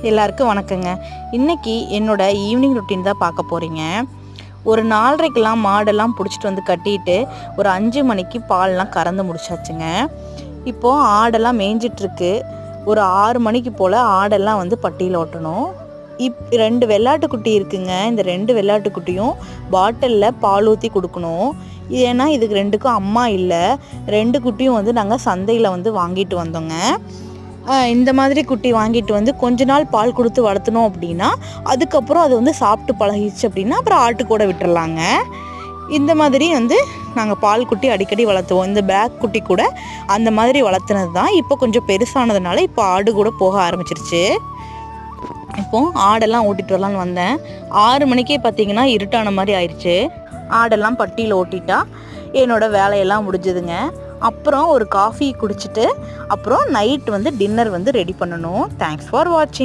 எல்லாருக்கும் வணக்கங்க. இன்னைக்கு என்னோட ஈவினிங் ரொட்டீன் தான் பார்க்க போகிறீங்க. ஒரு 4:30க்கெலாம் மாடெல்லாம் பிடிச்சிட்டு வந்து கட்டிட்டு ஒரு 5 மணிக்கு பால்லாம் கறந்து முடிச்சாச்சுங்க. இப்போது ஆடெல்லாம் மேய்ஞ்சிட்ருக்கு. ஒரு 6 மணிக்கு போல் ஆடெல்லாம் வந்து பட்டியில் ஓட்டணும். 2 வெள்ளாட்டுக்குட்டி இருக்குங்க. இந்த 2 வெள்ளாட்டுக்குட்டியும் பாட்டிலில் பால் ஊற்றி கொடுக்கணும். ஏன்னா இதுக்கு 2க்கும் அம்மா இல்லை. 2 குட்டியும் வந்து நாங்கள் சந்தையில் வந்து வாங்கிட்டு வந்தோங்க. இந்த மாதிரி குட்டி வாங்கிட்டு வந்து கொஞ்ச நாள் பால் கொடுத்து வளர்த்தணும் அப்படின்னா அதுக்கப்புறம் அது வந்து சாப்பிட்டு பழகிடுச்சு அப்படின்னா அப்புறம் ஆட்டுக்கூட விட்டுறலாங்க. இந்த மாதிரி வந்து நாங்கள் பால் குட்டி அடிக்கடி வளர்த்துவோம். இந்த பேக் குட்டி கூட அந்த மாதிரி வளர்த்துனது தான். இப்போ கொஞ்சம் பெருசானதுனால இப்போ ஆடு கூட போக ஆரம்பிச்சிருச்சு. இப்போது ஆடெல்லாம் ஓட்டிகிட்டு வரலான்னு வந்தேன். 6 மணிக்கே பார்த்தீங்கன்னா இருட்டான மாதிரி ஆயிடுச்சு. ஆடெல்லாம் பட்டியில் ஓட்டிட்டா என்னோடய வேலையெல்லாம் முடிஞ்சுதுங்க. அப்புறம் ஒரு காஃபி குடிச்சிட்டு அப்புறம் நைட் வந்து டின்னர் வந்து ரெடி பண்ணணும். தேங்க்ஸ் ஃபார் வாட்சிங்.